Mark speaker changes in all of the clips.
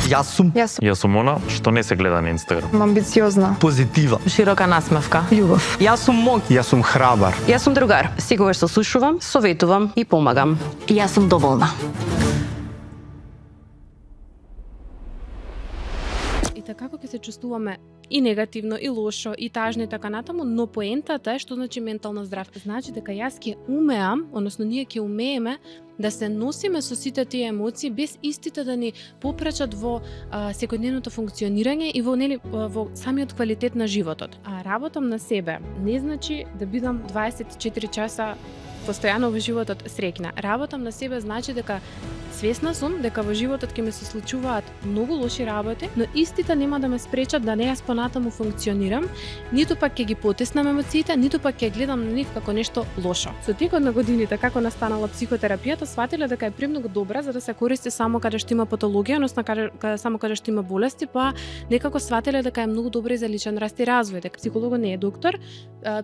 Speaker 1: Јас сум она што не се гледа на Инстаграм.
Speaker 2: Амбициозна.
Speaker 3: Позитива.
Speaker 4: Широка насмевка.
Speaker 2: Љубов.
Speaker 3: Јас сум мог. Јас сум храбар.
Speaker 4: Јас сум другар. Секогаш се слушувам, советувам и помагам. Јас сум доволна.
Speaker 5: И така како ќе се чувствуваме и негативно, и лошо, и тажно и така натаму, но поентата е што значи ментално здрав. Значи дека јас ќе умеам, односно ние ќе умееме да се носиме со сите тие емоции без истите да ни попречат во секојдневното функционирање и во самиот квалитет на животот. А работам на себе не значи да бидам 24 часа постојано во животот среќна. Работам на себе значи дека свесна сум дека во животот ќе ме се случуваат многу лоши работи, но истите нема да ме спречат да не јас понатаму функционирам, ниту пак ќе ги потеснам емоциите, ниту пак ќе гледам на нив како нешто лошо. Со текот на годините како настанала психотерапијата, сватиле дека е премногу добра за да се користи само каде што има патологија, односно само каде што има болести, па некако сватиле дека е многу добра и за личен раст и развој, дека психологот не е доктор,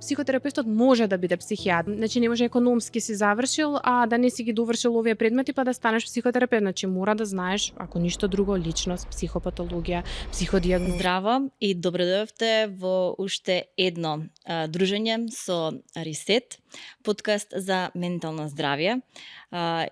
Speaker 5: психотерапевтот може да биде психијатар. Значи не може економски си завршил, а да не си ги довршил овие предмети па да станеш психотерапевт. Значи мора да знаеш, ако ништо друго, личност, психопатологија, психодиагноза.
Speaker 6: Здраво и добро дојдовте во уште едно дружење со Ресет, подкаст за ментално здравје.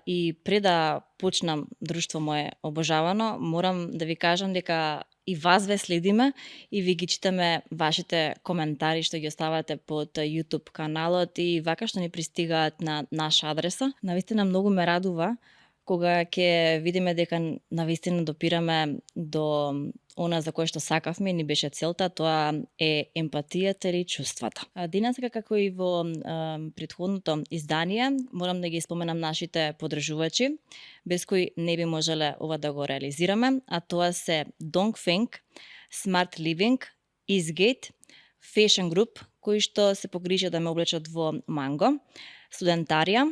Speaker 6: И пред да почнам друштво мое обожавано, морам да ви кажам дека и вас ве следиме и ви ги читаме вашите коментари што ги оставате под YouTube каналот и вака што ни пристигаат на наша адреса. Навистина многу ме радува кога ќе видиме дека навистина допираме до она за кое што сакавме и ни беше целта, тоа е емпатијата или чувствата. Денеска, како и во претходното издание, морам да ги споменам нашите поддржувачи, без кои не би можеле ова да го реализираме, а тоа се Dongfeng, Smart Living, Eastgate, Fashion Group, кои што се погрижа да ме облечат во манго, Студентарија,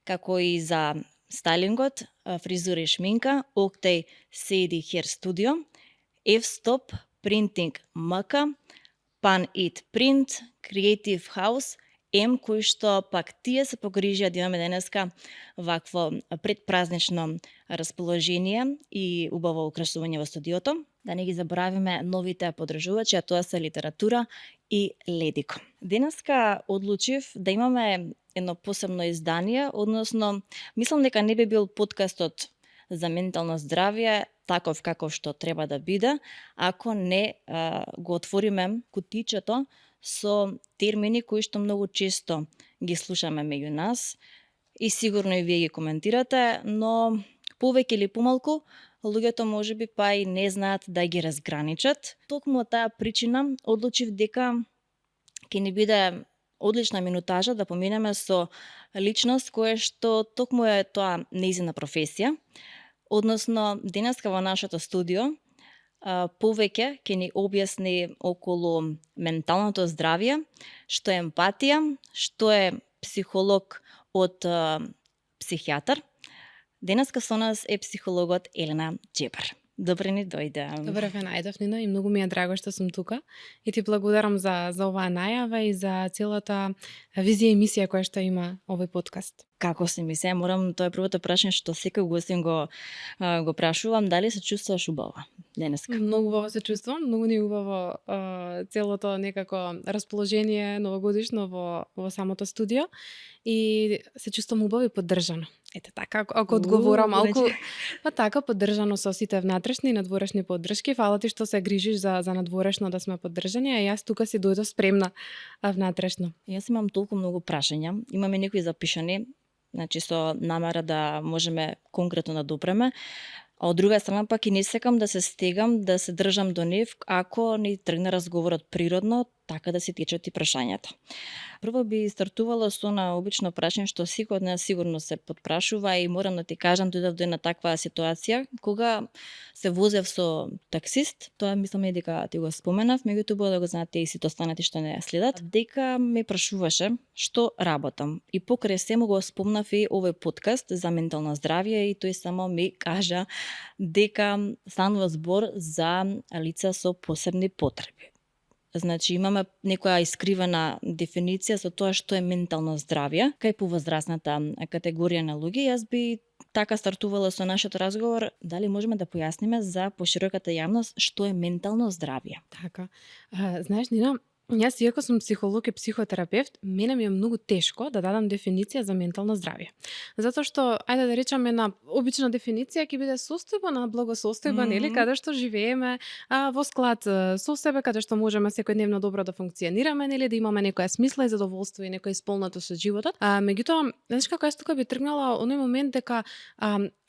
Speaker 6: како и за стайлингот, фризура и шминка, Octay Sadie Hair Studio, F-Stop, Printing МК, Pan It Print, Creative House, М, кои што пак тие се погрижија да имаме денеска вакво предпразнично расположение и убаво украсување во студиото. Да не ги заборавиме новите поддржувачи, а тоа се Литература и Ледико. Денеска одлучив да имаме едно посебно издание, односно мислам дека не би бил подкастот за ментално здравје таков каков што треба да биде, ако не го отвориме кутичето со термини кои што многу често ги слушаме меѓу нас и сигурно и вие ги коментирате, но повеќе или помалку луѓето можеби па и не знаат да ги разграничат. Токму од таа причина одлучив дека ќе ни биде одлична минутажа да поминеме со личност која што токму е тоа нејзина професија. Односно, денеска во нашето студио повеќе ќе ни објасни околу менталното здравје, што е емпатија, што е психолог од психијатар. Денеска со нас е психологот Елена Џебар. Добре ни дојде.
Speaker 5: Добре ве најдов, Нина, и многу ми е драго што сум тука. И ти благодарам за оваа најава и за целата визија и мисија која што има овој подкаст.
Speaker 6: Како се мисля, морам, тоа е првото прашање што секој гостин го прашувам, дали се чувствуваш убаво денеска?
Speaker 5: Многу убаво се чувствувам, многу ни убаво целото некако расположение новогодишно во самото студио и се чувствувам убаво и поддржано. Ете така, ако одговорам малку, па така поддржано со сите внатрешни и надворешни поддршки. Фала ти што се грижиш за надворешно да сме поддржани, а јас тука си дојдов спремна внатрешно.
Speaker 6: Јас имам толку многу прашања, имаме некои запишани, значи со намера да можеме конкретно да допреме. А од друга страна пак и не секам да се стегам да се држам до нив ако ни тргне разговорот природно, така да се течат и прашањата. Прво би стартувала со на обично прашање што секој од нас сигурно се подпрашува и морам да ти кажам дојдов до една таква ситуација кога се возев со таксист, тоа мислам дека ти го споменав, меѓутоа да го знаете и сите останати што не следат, дека ме прашуваше што работам. И покрај се му го спомнав и овој подкаст за ментално здравје и тој само ми кажа дека станува збор за лица со посебни потреби. Значи имаме некоја искривена дефиниција за тоа што е ментално здравје, кај повозрасната категорија на луѓе. Јас би така стартувала со нашиот разговор, дали можеме да појасниме за пошироката јавност што е ментално здравје?
Speaker 5: Така. Знаеш, Нина, јас иако сум психолог и психотерапевт, мене ми е многу тешко да дадам дефиниција за ментално здравје. Затоа што, ајде да речеме, една обична дефиниција ќе биде состојба на благосостојба, нели, каде што живееме во склад со себе, каде што можеме секојдневно добро да функционираме, нели, да имаме некоја смисла и задоволство и некоја исполнато со животот. Меѓутоа, знаеш како јас тука би тргнала оној момент дека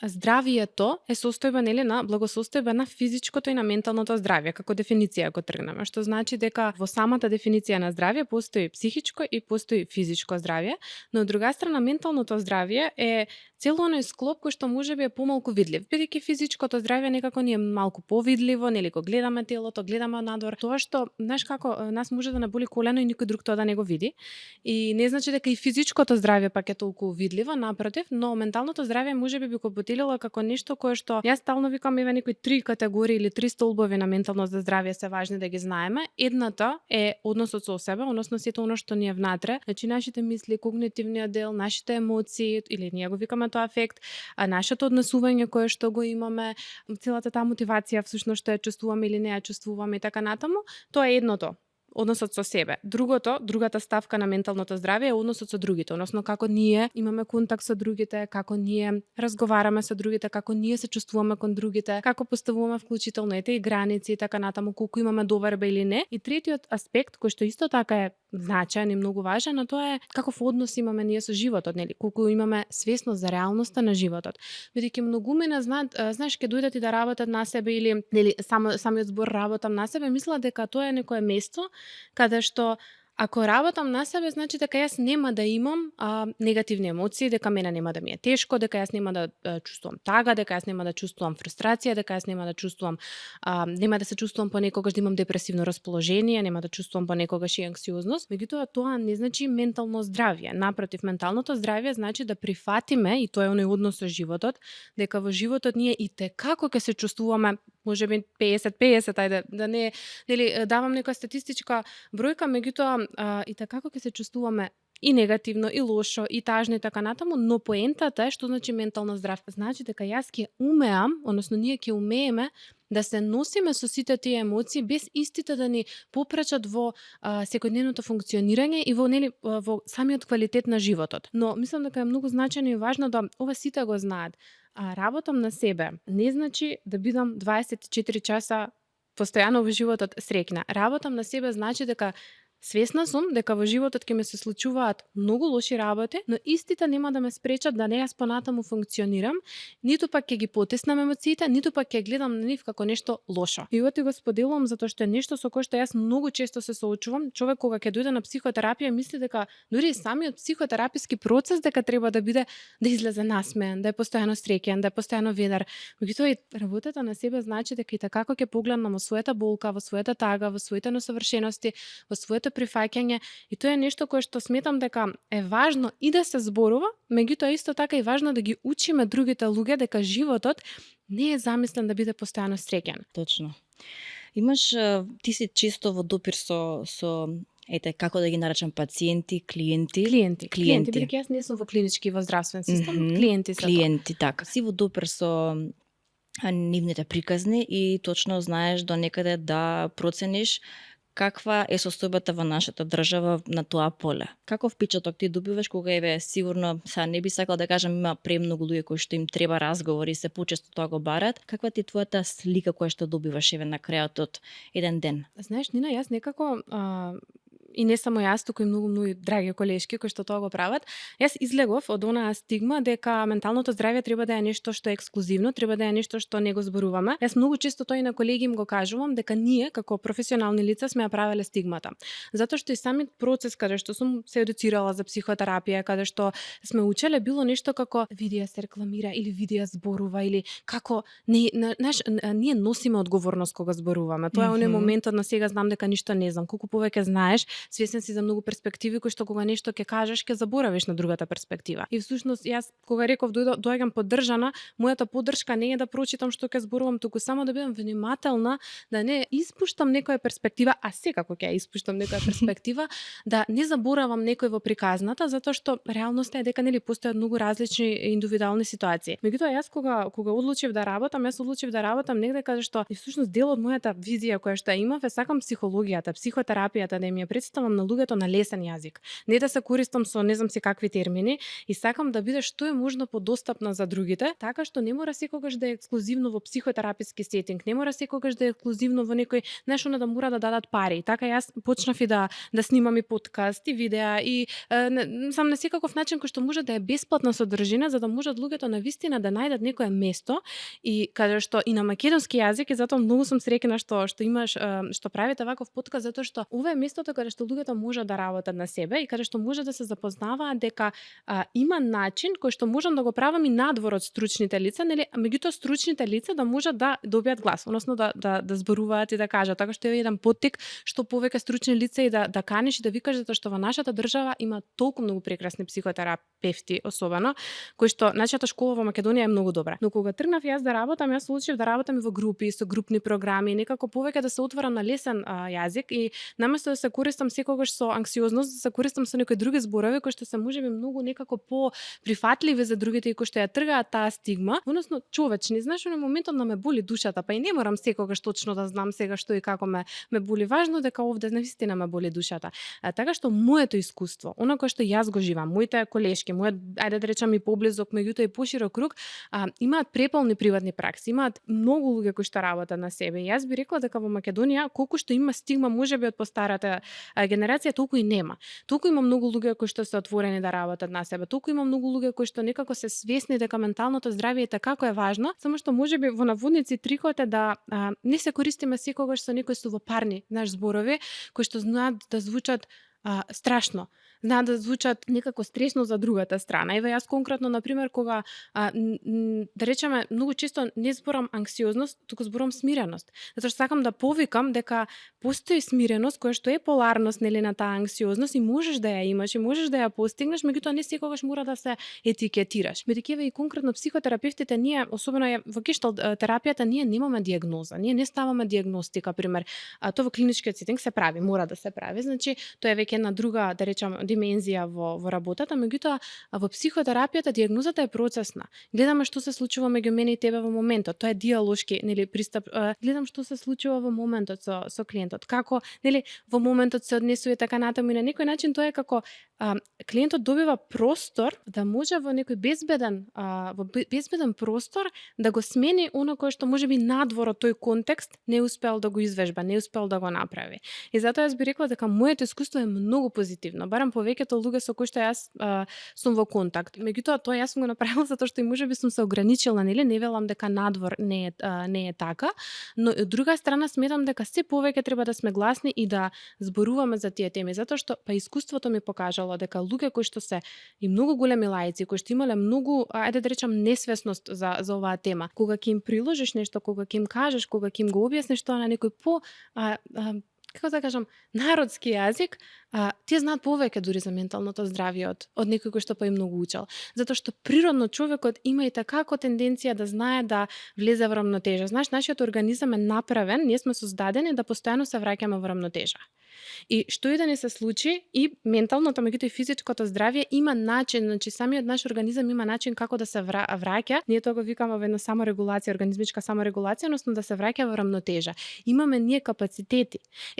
Speaker 5: здравието е состојба, нели, на благосостојба на физичкото и на менталното здравје, како дефиниција ако тргнеме, што значи дека во самата дефиниција на здравје постои психичко и постои физичко здравје, но од друга страна менталното здравје е цело оној склоп кој што можеби е помалку видлив, бидејќи физичкото здравје некако ни е малку повидливо, нели, кога гледаме телото, гледаме надвор, тоа што, знаеш како, нас може да наболи колено и никој друг тоа да не го види. И не значи дека и физичкото здравје пак е толку видливо, напротив, но менталното здравје можеби би го поделила како нешто кое што јас стално викам, еве некои 3 категории или 3 столбови на ментално здравје се важни да ги знаеме. Едната е односот со себе, односно сето оно што ни е внатре, значи нашите мисли, когнитивниот дел, нашите емоции, или ние го викаме тоа афект, а нашето однесување кое што го имаме, целата таа мотивација всушност што ја чувствуваме или не ја чувствуваме и така натаму, тоа е едното. Односот со себе. Другата ставка на менталното здравје е односот со другите, односно како ние имаме контакт со другите, како ние разговараме со другите, како ние се чувствуваме кон другите, како поставуваме вклучително и граници и така натаму, колку имаме доверба или не. И третиот аспект кој што исто така е значаен и многу важен, а тоа е каков однос имаме ние со животот, нели? Колку имаме свесност за реалноста на животот. Бидејќи многумина знаеш, ќе дојдат и да работат на себе или нели самиот збор работам на себе, мислат дека тоа е некое место каде што ако работам на себе, значи дека јас нема да имам негативни емоции, дека мене нема да ми е тешко, дека јас нема да чувствувам тага, дека јас нема да чувствувам фрустрација, дека јас нема да чувствувам нема да се чувствувам понекогаш да имам депресивно расположение, нема да чувствувам понекогаш и анксиозност. Меѓутоа тоа не значи ментално здравје. Напротив, менталното здравје значи да прифатиме, и тоа е оној однос со животот, дека во животот ние и како ќе се чувствуваме, можеби 50-50, ајде да не нели давам некоја статистичка бројка, меѓутоа и како ќе се чувствуваме и негативно, и лошо, и тажно и така натаму, но поентата е што значи ментално здрав. Значи дека јас ќе умеам, односно ние ќе умееме да се носиме со сите тие емоции без истите да ни попречат во секојдневното функционирање и во самиот квалитет на животот. Но мислам дека е многу значајно и важно да ова сите го знаат. Работам на себе не значи да бидам 24 часа постојано во животот среќна. Работам на себе значи дека свесна сум дека во животот ќе ме се случуваат многу лоши работи, но истите нема да ме спречат да не јас понатаму функционирам, ниту пак ќе ги потеснам емоциите, ниту пак ќе гледам на нив како нешто лошо. И ова ти го споделувам затоа што е нешто со кое што јас многу често се соочувам. Човек кога ќе дојде на психотерапија мисли дека дури и самиот психотераписки процес дека треба да биде да излезе насмеан, да е постојано среќен, да е постојано ведар. Меѓутоа и работата на себе значи дека и така ќе погледнам во својата болка, во својата тага, во своите несовршености, во своето прифаќање, и тоа е нешто кое што сметам дека е важно и да се зборува, меѓутоа исто така и важно да ги учиме другите луѓе дека животот не е замислен да биде постојано среќен.
Speaker 6: Точно. Имаш, ти си често во допир со ете, како да ги наречам, пациенти, клиенти,
Speaker 5: бидејќи јас не сум во клинички во здравствен систем, клиенти,
Speaker 6: така. Си во допир со нивните приказни и точно знаеш до некаде да процениш каква е состојбата во нашата држава на тоа поле. Каков впечаток ти добиваш кога сигурно, сега не би сакала да кажам, има премногу луѓе кои што им треба разговори, се почесто тоа го барат. Каква ти е твојата слика која што добиваш на крајот од еден ден?
Speaker 5: Знаеш, Нина, јас некако и не само јас, туку и многу драги колешки кои што тоа го прават. Јас излегов од онаа стигма дека менталното здравје треба да е нешто што е ексклузивно, треба да е нешто што не го зборуваме. Јас многу често тоа и на колеги им го кажувам дека ние како професионални лица сме ја правеле стигмата. Затоа што и самиот процес каде што сум се едуцирала за психотерапија, каде што сме учеле било нешто како види ја се рекламира или види ја зборува или како ние носиме одговорност кога зборуваме. Тоа е оној моментот на сега знам дека ништо не знам. Колку повеќе знаеш, свесен си за многу перспективи кои што кога нешто ќе кажеш, ќе заборавиш на другата перспектива. И всушност јас кога реков доаѓам поддржана, мојата поддршка не е да прочитам што ќе зборувам, туку само да бидам внимателна, да не испуштам некоја перспектива, а секако ќе ја испуштам некоја перспектива, да не заборавам некој во приказната, затоа што реалноста е дека нели постојат многу различни индивидуални ситуации. Меѓутоа јас кога одлучив да работам негде каде што и всушност дел од мојата визија која што ја имав е сакам психологијата, психотерапијата да ми ја представам на луѓето на лесен јазик. Не да се користам со не знам си какви термини и сакам да биде што е можно подостапна за другите, така што не мора секогаш да е ексклузивно во психотераписки сетинг, не мора секогаш да е ексклузивно во некој нешто да мора да дадат пари. Така јас почнав и да снимам и подкаст и видеа и сам на секаков начин кој што може да е бесплатна содржина за да можат луѓето навистина да најдат некое место и каде што и на македонски јазик и затоа многу сум среќна што имаш што правите ваков подкаст затоа што ова е местото каде што луѓето можат да работат на себе и каде што може да се запознаваат дека има начин кој што можам да го правам и надвор од стручните лица, нели, меѓутоа стручните лица да можат да добијат глас, односно да зборуваат и да кажат, така што е еден поттик што повеќе стручни лица и да каниш и да викаш затоа што во нашата држава има толку многу прекрасни психотерапевти особено, кои што нашата школа во Македонија е многу добра. Но кога тргнав јас да работам, јас одлучив да работам и во групи, со групни програми, некако повеќе да се отворам на лесен јазик и наместо да се користам секогаш со анксиозност, да се користам со некои други зборови кои што се можеби многу некако по-прифатливи за другите и кои што ја тргаат таа стигма, односно човечни. Знаеш, на моментот ме боли душата, па и не морам секогаш точно да знам сега што и како ме боли. Важно дека овде навистина ме боли душата. Така што моето искуство, она кое што јас го живам, моите колешки, ајде да речам и поблизок, меѓутоа и поширок круг, имаат преполни приватни пракси, имаат многу луѓе кои што работат на себе. Јас би рекла дека во Македонија колку што има стигма можеби од постарата генерација, толку и нема. Толку има многу луѓе кои што се отворени да работат на себе. Толку има многу луѓе кои што некако се свесни дека менталното здравје е како е важно, само што можеби во наводници трикот е да не се користиме секогаш со некои сувопарни зборови кои што знаат да звучат страшно, знаат да звучат некако стресно за другата страна. Еве јас конкретно на пример кога да речеме многу често не зборам анксиозност, туку зборам смиреност. Затоа што сакам да повикам дека постои смиреност која што е поларност нели на таа анксиозност и можеш да ја имаш и можеш да ја постигнеш, меѓутоа не секогаш мора да се етикетираш. Бидејќи и конкретно психотерапевтите ние, особено во гешталт терапијата, ние немаме дијагноза. Ние не ставаме дијагностика, пример, тоа во клиничкиот сетинг се прави, мора да се прави. Значи, тоа е веќе една друга, да речам, димензија во работата, меѓутоа во психотерапијата дијагнозата е процесна. Гледаме што се случува меѓу мене и тебе во моментот. Тоа е диалошки, нели, пристап. Гледам што се случува во моментот со клиентот. Како, нели, во моментот се однесува така натаму и на некој начин тоа е како клиентот добива простор да може во некој безбеден простор да го смени оно кое што можеби надвор од тој контекст не успел да го извежба, не успел да го направи. И затоа јас би рекла дека моето искуство е многу позитивно. Барам повеќето луѓе со кои што јас сум во контакт. Меѓутоа тоа јас сум го направила затоа што и можеби сум се ограничила, нели, не велам дека надвор не е така, но од друга страна сметам дека се повеќе треба да сме гласни и да зборуваме за тие теми, затоа што па искуството ми покажало дека луѓе кои што се и многу големи лаици, кои што имале многу, ајде да речам, несвесност за оваа тема, кога ќе им приложиш нешто, кога ќе им кажеш, кога ќе им го објасниш тоа на некој како да кажам, народски јазик, тие знаат повеќе дури за менталното здравје од некој кој што па и многу учел. Затоа што природно човекот има и такако тенденција да знае да влезе во рамнотежа. Знаеш, нашиот организам е направен, ние сме создадени да постојано се враќаме во рамнотежа. И што и да не се случи, и менталното, меѓутоа и физичкото здравје има начин, значи самиот наш организам има начин како да се враќа. Ние тоа го викаме во една саморегулација, организмичка саморегулација, односно да се враќа во рамнотежа. Имаме ние капацитети.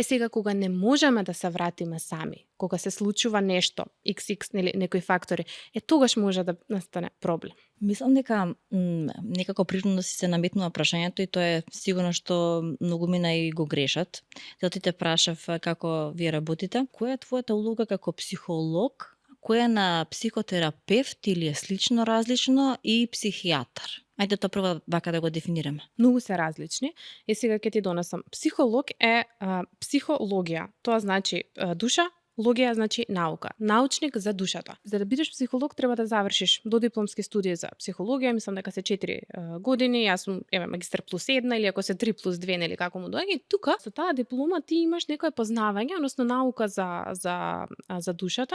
Speaker 5: Сега кога не можеме да се вратиме сами, кога се случува нешто, XX, нели некои фактори, тогаш може да настане проблем.
Speaker 6: Мислам дека некако природно си се наметнува прашањето и тоа е сигурно што многу мина и го грешат. Затоа те прашав како вие работите. Која е твојата улога како психолог, која е на психотерапевт или е слично различно и психијатар? Ајде тоа прво вака да го дефинираме.
Speaker 5: Многу се различни. И сега ќе ти донесам. Психолог е психологија. Тоа значи душа, Логија значи наука, научник за душата. За да бидеш психолог треба да завршиш додипломски студии за психологија, мислам дека се 4 години, јас сум магистар плюс 1 или ако се 3 плюс 2, нели како му доаѓа, и тука со таа диплома ти имаш некое познавање, односно наука за душата,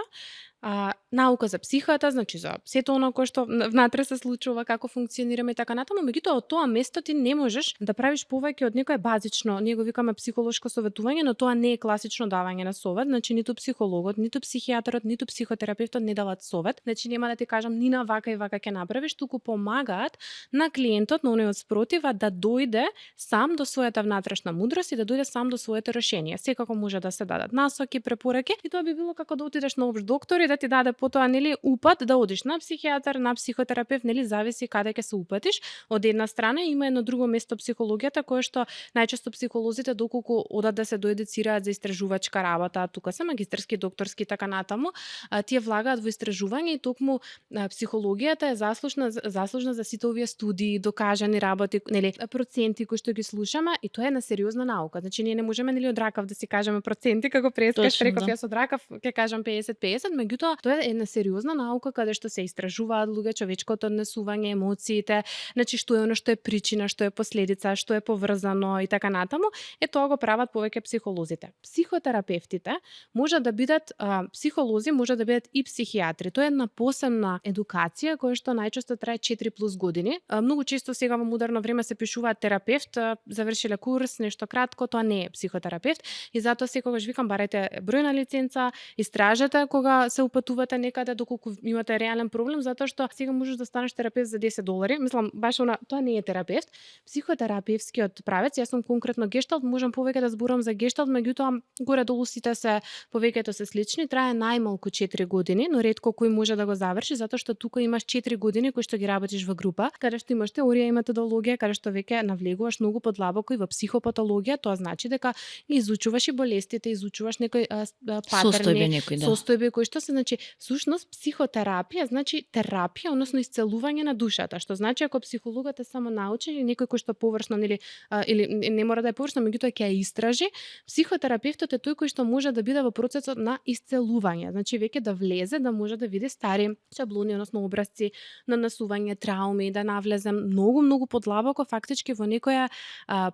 Speaker 5: наука за психата, значи за сето оно кој што внатре се случува, како функционираме и така натаму, меѓутоа од тоа место ти не можеш да правиш повеќе од некое базично, ние го викаме психолошко советување, но тоа не е класично давање на совет, значи ниту психологот, ниту психијатарот, ниту психотерапевтот не даваат совет, значи нема да ти кажам ни на вака и вака ќе направиш, туку помагаат на клиентот, на оној спротива да дојде сам до својата внатрешна мудрост и да дојде сам до своето решение. Секако може да се дадат насоки, препораки и тоа би било како да отидеш на општ доктор и да ти даде потоа нели упат да одиш на психијатар, на психотерапевт, нели зависи каде ќе се упатиш. Од една страна има едно друго место психологијата кое што најчесто психолозите доколку одат да се доедуцираат за истражувачка работа, тука се магистарски, докторски така натаму, тие влагаат во истражување и токму психологијата е заслужна за сите овие студии, докажани работи, нели проценти кои што ги слушаме и тоа е на сериозна наука. Значи ние не можеме нели од ракав да си кажеме проценти како прескаш реков јас од ракав ќе кажам 50-50, меѓутоа тоа е една сериозна наука каде што се истражуваат луѓе, човечкото однесување, емоциите, значи што е она што е причина, што е последица, што е поврзано и така натаму, тоа го прават повеќе психолозите. Психотерапевтите може да бидат психолози, може да бидат и психијатри. Тоа е една посебна едукација која што најчесто трае 4 плюс години. Многу често сега во модерно време се пишуваат терапевт, завршиле курс, нешто кратко, тоа не е психотерапевт и затоа секогаш викам барете бројна лиценца, истражете кога се упатувате некаде доколку имате реален проблем, затоа што сега можеш да станеш терапевт за $10. Мислам баш тоа не е терапевт. Психотерапевскиот правец, јас сум конкретно гешталт, можам повеќе да зборам за гешталт, меѓутоа горе-долу сите се повеќето се слични, трае најмалку 4 години, но ретко кој може да го заврши затоа што тука имаш 4 години кои што ги работиш во група, каде што имаш теорија и методологија, каде што веќе навлегуваш многу подлабоко и во психопатологија, тоа значи дека изучуваш и болестите, изучуваш некои патерни, состојби кои што се, значи сушност психотерапија значи терапија, односно исцелување на душата, што значи ако психологот е само научен или некој кој што површно или не мора да е површно, меѓутоа ќе ја истражи, психотерапевтот е тој кој што може да биде во процесот на исцелување, значи веќе да влезе, да може да види стари шаблони, односно образци на насување, трауми, да навлезе многу подлабоко фактички во некоја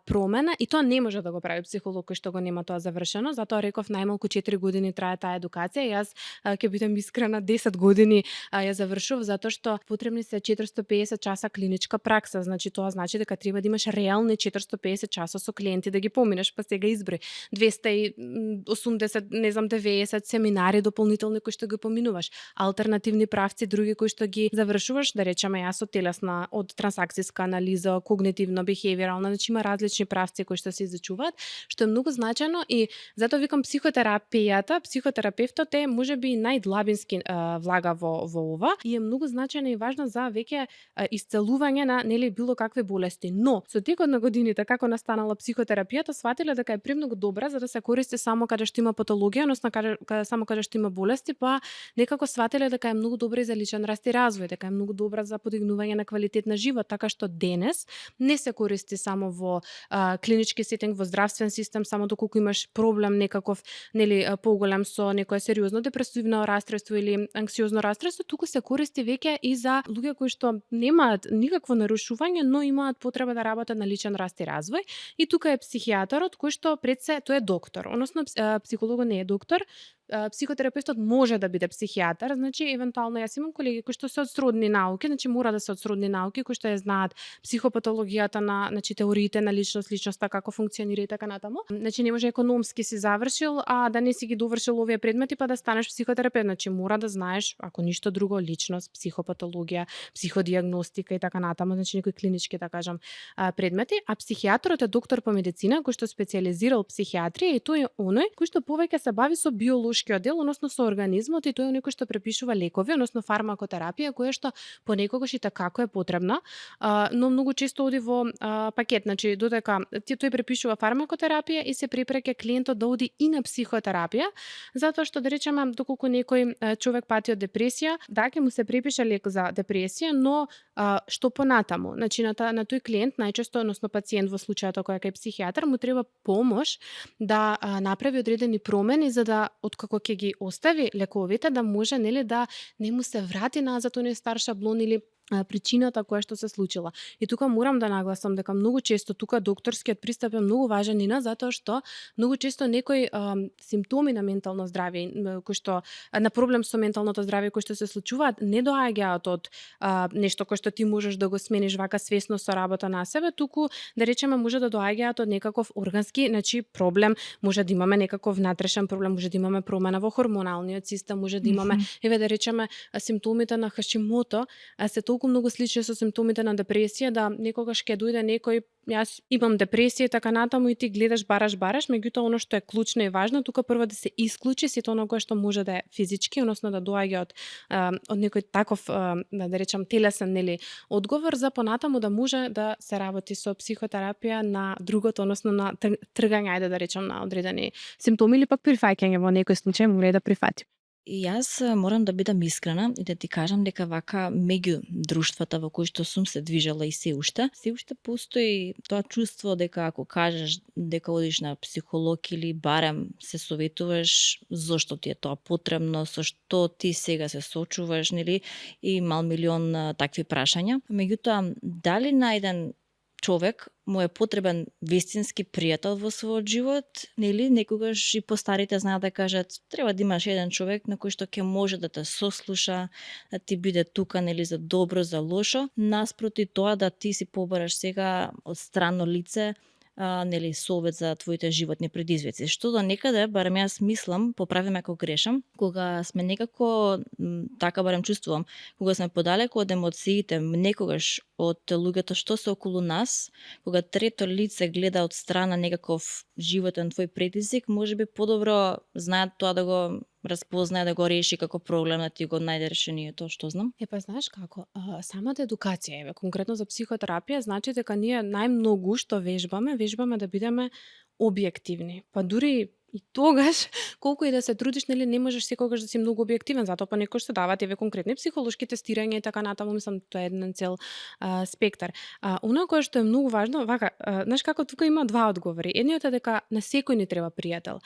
Speaker 5: промена и тоа не може да го прави психолог кој што го нема тоа завршено, затоа реков најмалку 4 години трае таа едукација. Јас ќе бидам искрена 10 години ја завршував затоа што потребни се 450 часа клиничка пракса, значи тоа значи дека треба да имаш реални 450 часа со клиенти да ги поминеш, па сега изброј 280, не знам 90 семинари дополнителни кои што ги поминуваш, алтернативни правци други кои што ги завршуваш, да речеме јас од телесна, од трансакцијска анализа, когнитивно бихевиорална, значи има различни правци кои што се изучуваат, што е многу значајно и затоа викам психотерапијата, психотерапевтот е можеби најдлабински влага во ова и е многу значајна и важна за веќе исцелување на нели било какви болести. Но со текот на годините како настанала психотерапијата, сватиле дека е премногу добра за да се користи само каде што има патологија, односно само каде што има болести, па некако сватиле дека е многу добра и за личен раст и развој, дека е многу добра за подигнување на квалитет на живот, така што денес не се користи само во клинички сетинг, во здравствен систем, само доколку имаш проблем некаков нели поголем со некое сериозно депресивно расстройство или анксиозно расстройство, туку се користи веќе и за луѓе кои што немаат никакво нарушување, но имаат потреба да работат на личен раст и развој. И тука е психијатарот кој што пред се тој е доктор, односно психологот не е доктор. Психотерапевтот може да биде психијатар, значи евентуално јас имам колеги кои што се од сродни науки, значи мора да се од сродни науки кои што ја знаат психопатологијата на, значи теориите на личноста како функционира и така натаму. Значи не може економски си завршил, а да не си ги довршил овие предмети па да станеш психотерапевт, значи мора да знаеш ако ништо друго личност, психопатологија, психодиагностика и така натаму, значи некои клинички да кажам предмети, а психијаторот е доктор по медицина кој што специјализирал психијатрија и тој е оној кој што повеќе се бави со биолошкиот дел, односно со организмот и тој е некој што препишува лекови, односно фармакотерапија, која што понекогаш и како е потребна, но многу често оди во пакет, значи додека тој препишува фармакотерапија и се препреќа клиентот да оди и на психотерапија, затоа што да речеме доколку некој човек пати од депресија, да ќе му се препише лек за депресија, но што понатаму, значи на тој клиент најчесто, односно пациент во случајот кој е кај психијатар, му треба помош да направи одредени промени за да како ќе ги остави лековите да може нели да не му се врати назад оној стар шаблон или причината која што се случила. И тука морам да нагласам дека многу често тука докторскиот пристап е многу важен затоа што многу често некои симптоми на ментално здравје кои што на проблем со менталното здравје кои што се случуваат не доаѓаат од нешто кој што ти можеш да го смениш вака свесно со работа на себе, туку да речеме може да доаѓаат од некаков органски, значи проблем, може да имаме некаков внатрешен проблем, може да имаме промена во хормоналниот систем, може да имаме еве да речеме симптомите на Хашимото, се толку многу слични со симптомите на депресија да некогаш ќе дојде некој јас имам депресија и така натаму и ти гледаш бараш, меѓутоа оно што е клучно и важно тука прво да се исклучи сето оно кое што може да е физички, односно да доаѓа од некој таков да речам телесен нели одговор за понатаму да може да се работи со психотерапија на другото, односно на тргање, ајде да речам на одредени симптоми или пак прифаќање во некој случај може да прифати.
Speaker 6: И јас морам да бидам искрена и да ти кажам дека вака меѓу друштвата во кои што сум се движела и се уште постои тоа чувство дека ако кажеш дека одиш на психолог или барем се советуваш зошто ти е тоа потребно, со што ти сега се сочуваш, нели, и мал милион такви прашања. Меѓутоа, дали на еден човек му е потребен вистински пријател во својот живот, нели, некогаш и постарите знаат да кажат треба да имаш еден човек на кој што ќе може да те сослуша, да ти биде тука, нели, за добро, за лошо, наспроти тоа да ти си побараш сега од странно лице нели совет за твоите животни предизвици. Што до некаде, барем јас мислам, поправиме ако грешам, кога сме некако така барем чувствувам, кога сме подалеку од емоциите, некогаш од луѓето што се околу нас, кога трето лице гледа од страна некаков животен твој предизвик, можеби подобро знаат тоа да го разпознае, да го реши како проблем, да ти го најде решението, што знам.
Speaker 5: Па знаеш како, самата едукација, еве конкретно за психотерапија, значи дека ние најмногу што вежбаме да бидеме објективни. Па дури и тогаш, колку и да се трудиш, нели не можеш секогаш да си многу објективен, затоа па некој се дават еве конкретни психолошки тестирања и така натаму, мислам тоа е еден цел спектар. Она кое што е многу важно, вака, знаеш како тука има два одговори. Едниот е дека на секој ни треба пријател.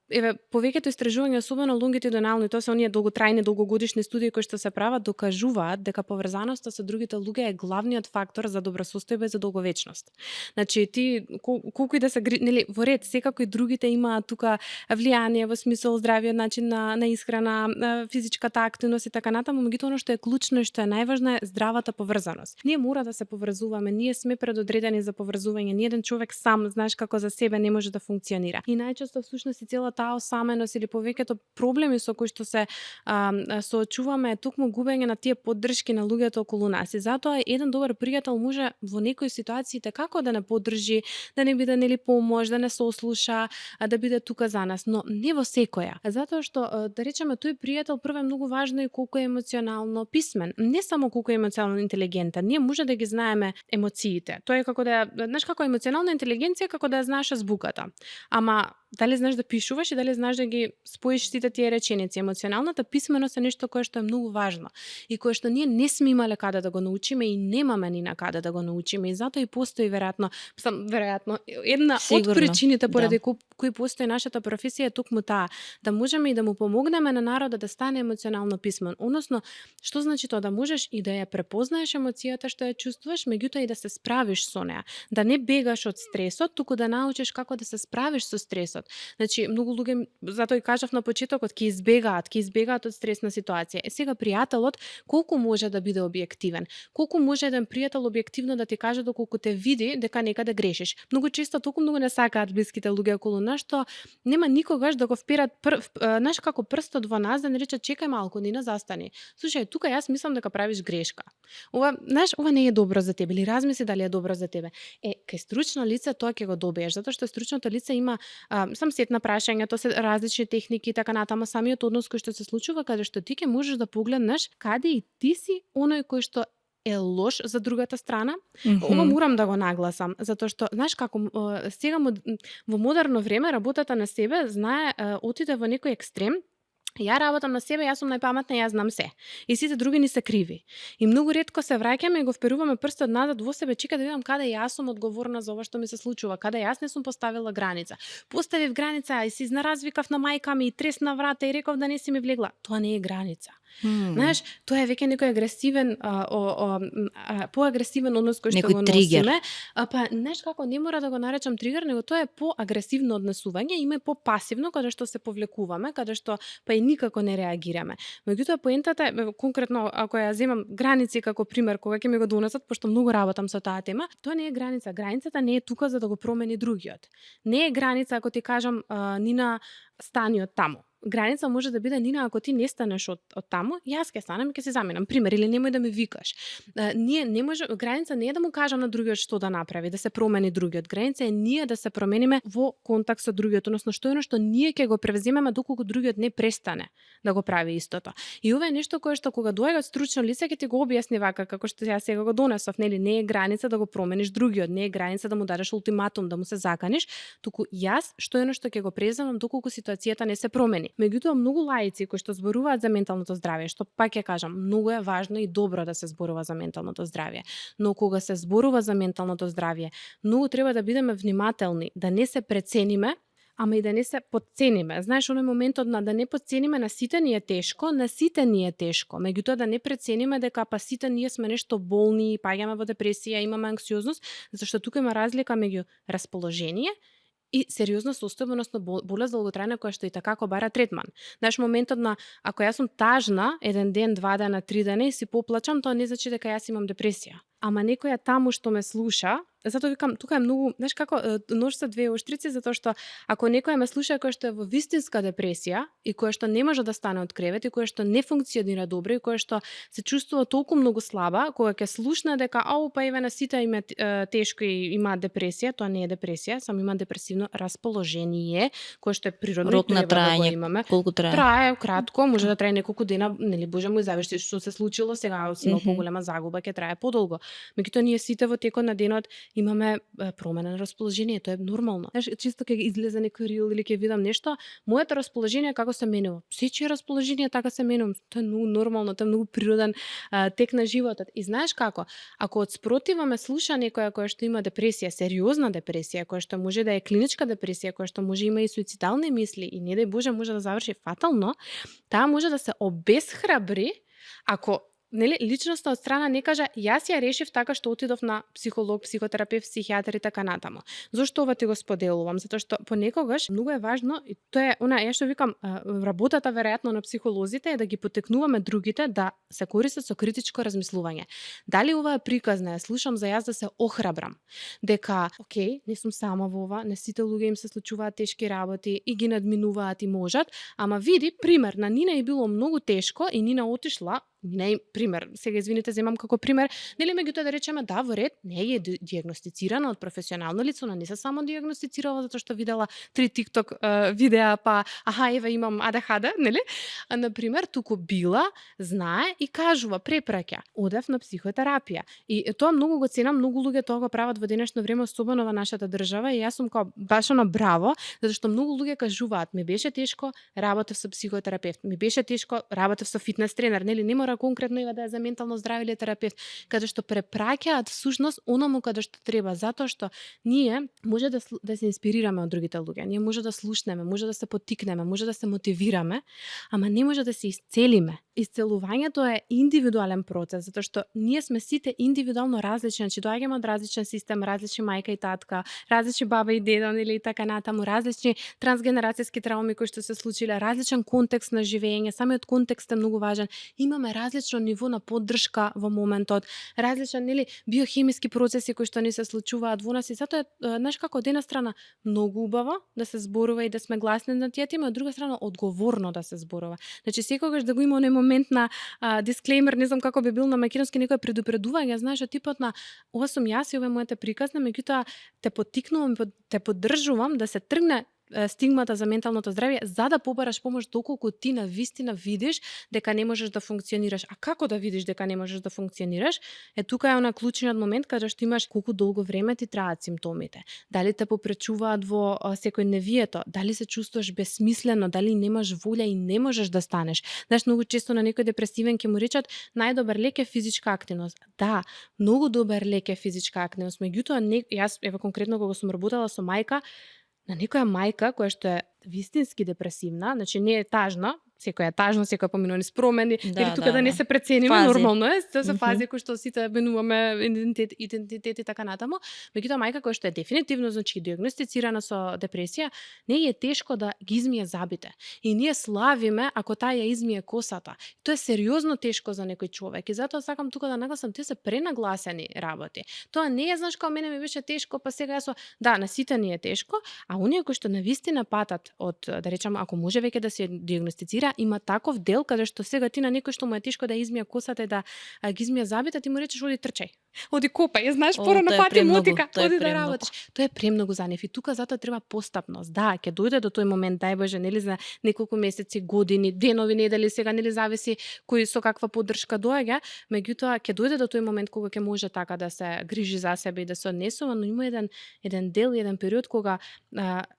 Speaker 5: Еве повеќето истражувања, особено лонгитудинални, тоа се оние долготрајни, долгогодишни студии кои што се прават, докажуваат дека поврзаноста со другите луѓе е главниот фактор за добросостојба и за долговечност. Значи ти колку и да се нели во ред, секако и другите имаат тука влијание во смисол здравиот начин на исхрана, физичката активност и така натаму, меѓутоа оно што е клучно и што е најважно е здравата поврзаност. Ние мора да се поврзуваме, ние сме предодредени за поврзување, ниеден човек сам, знаеш како за себе не може да функционира. И најчесто всушност и цела таа осаменост или повеќето проблеми со кои што се соочуваме е токму губење на тие поддршки на луѓето околу нас. И затоа еден добар пријател може во некои ситуации како да не поддржи, да не биде нели помош, да не сослуша, да биде тука за нас, но не во секоја. Затоа што да речеме тој пријател прво е многу важно и колку е емоционално писмен, не само колку е емоционално интелигентен. Ние може да ги знаеме емоциите. Тоа е како да знаеш како емоционална интелигенција, како да ја знаеш азбуката. Ама дали знаеш да пишуваш и дали знаеш да ги споиш сите тие реченици. Емоционалната писменост е нешто кое што е многу важно и кое што ние не сме имале каде да го научиме и немаме ни на каде да го научиме. И затоа и постои веројатно една
Speaker 6: Сигурно,
Speaker 5: од причините поради кои постои нашата професија е токму таа, да можеме и да му помогнеме на народот да стане емоционално писмен. Односно, што значи тоа? Да можеш и да ја препознаеш емоцијата што ја чувствуваш, меѓутоа и да се справиш со неа. Да не бегаш од стресот, туку да научиш како да се справиш со стресот. Значи, многу луѓе, затоа и кажав на почетокот, ќе избегаат од стресна ситуација. Сега пријателот колку може да биде објективен? Колку може еден пријател објективно да ти каже доколку те види дека некаде грешиш? Многу често толку многу не сакаат блиските луѓе околу нас што нема никогаш да го вперат знаеш како прстот во нас да не речат чекај малку, Нина, застани. Слушај, тука јас мислам дека правиш грешка. Ова не е добро за тебе или размисли дали е добро за тебе. Кај стручно лице тоа ќе го добиеш, затоа што стручното лице има сам сет на прашања, тоа се различни техники и така натаму, самиот однос кој што се случува каде што ти ќе можеш да погледнеш каде и ти си оној кој што е лош за другата страна. Ова морам да го нагласам, затоа што знаеш како сега во модерно време работата на себе знае отиде во некој екстрем Ја работам на себе, јас сум најпаметна, јас знам се. И сите други ни се криви. И многу ретко се враќаме и го вперуваме прстот назад во себе, чека да видам каде јас сум одговорна за ова што ми се случува, каде јас не сум поставила граница. Поставив граница и се изнаразвикав на мајка ми и тресна врата и реков да не си ми влегла. Тоа не е граница. Знаеш, тоа е веќе некој агресивен, поагресивен однос кој што го носиме. Па, знаеш како, не мора да го наречам тригер, него тоа е поагресивно однесување, има попасивно, каде што се повлекуваме, каде што па и никако не реагираме. Меѓутоа, поентата е, конкретно, ако ја земам граници како пример, кога ќе ми го донесат, пошто многу работам со таа тема, тоа не е граница. Границата не е тука за да го промени другиот. Не е граница, ако ти кажам, Нина, стани од таму. Граница може да биде, Нина, ако ти не станеш од таму, јас ќе станам и ќе се заменам. Пример, или немој да ме викаш. Ние не може, граница не е да му кажам на другиот што да направи, да се промени другиот. Граница е ние да се промениме во контакт со другиот, односно што е што ние ќе го превземеме доколку другиот не престане да го прави истото. И ова е нешто кое што кога доаѓа од стручно лице ќе ти го објасни вака како што јас сега го донесов, нели, не е граница да го промениш другиот, не е граница да му дадеш ултиматум, да му се заканиш, туку јас што е што ќе го преземам доколку ситуацијата не се промени. Меѓутоа, многу лаици кои што зборуваат за менталното здравје, што пак ќе кажам, многу е важно и добро да се зборува за менталното здравје. Но кога се зборува за менталното здравје, многу треба да бидеме внимателни, да не се прецениме, ама и да не се подцениме. Знаеш, оној моментот на да не подцениме, на сите ни е тешко, меѓутоа да не прецениме дека па сите ние сме нешто болни, паѓаме во депресија, имаме анксиозност, зашто тука има разлика меѓу расположение и сериозна состојба, односно болест долготрајна која што и така бара третман. Знаеш, моментот на ако јас сум тажна, 1 ден, 2 дена, 3 дена и си поплачам, тоа не значи дека јас имам депресија. Ама некоја таму што ме слуша, затоа викам, тука е многу, знаеш како, нож со двеоштрици, затоа што ако некоја ме слуша кој што е во вистинска депресија и кој што не може да стане од кревет и кој што не функционира добро и кој што се чувствува толку многу слаба, кога ќе слушне дека па еве на сите има тешко и има депресија, тоа не е депресија, само има депресивно расположение, кое што е природно.
Speaker 6: Рок на траење,
Speaker 5: имаме.
Speaker 6: колку трае?
Speaker 5: Трае кратко, може да трае неколку дена, нели, боже мој, зависи што се случило, сега си има поголема загуба, ќе трае подолго. Меѓутоа ние сите во текот на денот имаме промена на расположение, тоа е нормално. Знаеш, чисто ќе излезе некој рил или ќе видам нешто, моето расположение како се менува. Сечие расположение така се менува. Тоа е многу нормално, тоа е многу природен тек на животот. И знаеш како? Ако од спротива ме слуша некоја која што има депресија, сериозна депресија, која што може да е клиничка депресија, која што може има и суицидални мисли и не дај Боже може да заврши фатално, таа може да се обесхрабри ако нели, личноста од страна не кажа, јас ја решив така што отидов на психолог, психотерапевт, психијатар и така натаму. Зошто ова ти го споделувам? Затоа што понекогаш многу е важно, и тоа е она, ја што викам, работата веројатно на психолозите е да ги потекнуваме другите да се користат со критичко размислување. Дали ова е приказна, ја слушам за јас да се охрабрам, дека, окей, не сум сама во ова, не сите луѓе им се случуваат тешки работи и ги надминуваат и можат, ама види, пример, на Нина е било многу тешко и Нина отишла, не пример, сега извините, земам како пример, нели меѓутоа да речеме да, во ред, не е диагностицирана од професионално лице, она не се само диагностицирала затоа што видела 3 TikTok видеа, па еве имам ADHD, нели? А на пример, туку била, знае и кажува, препраќа, одев на психотерапија. И тоа многу го ценам, многу луѓе тоа го прават во денешно време, особено во нашата држава, и јас сум како баш на браво, затоа што многу луѓе кажуваат, ми беше тешко, работев со психотерапевт, ми беше тешко, работев со фитнес тренер, нели, не мора конкретно да е за ментално здравје или терапевт, каде што препраќаат всушност онаму каде што треба, затоа што ние може да се инспирираме од другите луѓе, ние може да слушнеме, може да се поттикнеме, може да се мотивираме, ама не може да се исцелиме. Исцелувањето е индивидуален процес, затоа што ние сме сите индивидуално различни, значи доаѓаме од различен систем, различни мајка и татка, различни баба и дедо или така натаму, различни трансгенерацијски трауми кои што се случиле, различен контекст на живење, самиот контекст е многу важен. Имаме различно ниво на поддршка во моментот, различен, нели, биохемиски процеси кои што ни се случуваат во нас и затоа е, знаеш како, од една страна многу убаво да се зборува и да сме гласни на тие теми, од друга страна одговорно да се зборува. Значи секогаш да го има оној момент на дисклеймер, не знам како би бил на македонски, некој предупредување, знаеш, типот на ова сум јас и ова е мојата приказна, меѓутоа те поттикнувам, те поддржувам да се тргне стигмата за менталното здравје за да побараш помош доколку ти навистина видиш дека не можеш да функционираш. А како да видиш дека не можеш да функционираш? Тука е она клучниот момент каде што имаш колку долго време ти траат симптомите. Дали те попречуваат во секој невието, дали се чувствуваш бесмислено, дали немаш волја и не можеш да станеш. Знаеш, многу често на некој депресивен ќе му речат најдобар лек е физичка активност. Да, многу добар лек е физичка активност, меѓутоа јас ево конкретно кога сум работела со мајка, на некоја мајка која што е вистински депресивна, значи не е тажна, секоја е тажна, секоја поминува низ промени, или тука да не се прецениме,
Speaker 6: фази.
Speaker 5: нормално е, тоа се фази кои што сите менуваме идентитет и така натаму, меѓутоа мајка која што е дефинитивно значи дијагностицирана со депресија, не е тешко да ги измие забите. И ние славиме ако таа ја измие косата. Тоа е сериозно тешко за некој човек и затоа сакам тука да нагласам, тие се пренагласени работи. Тоа не е, знаеш, као мене ми беше тешко, па сега јас да, на сите ни е тешко, а оние кои што навистина патат од да речам ако може веќе да се дијагностицира, има таков дел каде што сега ти на некој што му е тешко да измие косата и да ги измие забите, ти му речеш оди трчај. Оди копај, знаеш, порано фати мотика, оди да работиш. Тоа е премногу за нив и тука затоа треба постапност. Да, ќе дојде до тој момент, дај Боже, нели за неколку месеци, години, денови, недели, сега нели зависи кој со каква поддршка доаѓа, меѓутоа ќе дојде до тој момент кога ќе може така да се грижи за себе и да се однесува, но има еден дел, еден период кога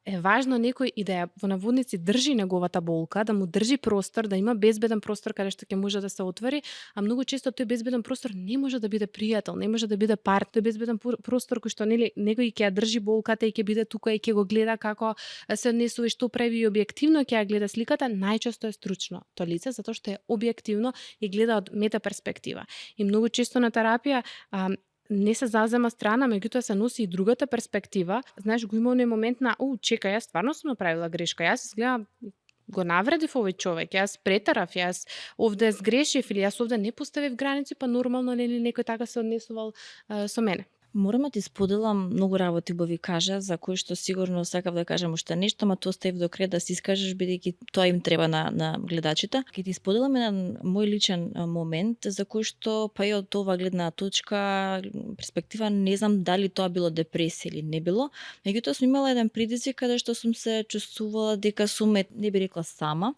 Speaker 5: е важно некој и да ја во наводници држи неговата болка, да му држи простор, да има безбеден простор каде што ќе може да се отвори, а многу често тој безбеден простор не може да биде пријател, не може да биде партнер, безбеден простор кој што нели некој ќе ја држи болката и ќе биде тука и ќе го гледа како се однесува и што прави и објективно ќе ја гледа сликата, најчесто е стручно тоа лице затоа што е објективно и гледа од мета перспектива. И многу често на терапија не се зазема страна, меѓутоа се носи и другата перспектива. Знаеш, го има оној момент на, чекај, јас стварно сум направила грешка, јас изгледа го навредив овој човек, јас претарав, јас овде сгрешив или јас овде не поставив граници, па нормално нели некој така се однесувал со мене.
Speaker 6: Морам да ти споделам многу работи ви кажа, за кои што сигурно сакав да кажам уште нешто, ма тоа оставив до крај да се искажеш, бидејќи тоа им треба на гледачите. Ќе ти споделам еден мој личен момент, за кој што, па и од ова гледна точка, перспектива, не знам дали тоа било депресија или не било, меѓутоа сум имала еден предизвик каде што сум се чувствувала дека сум, не би рекла сама,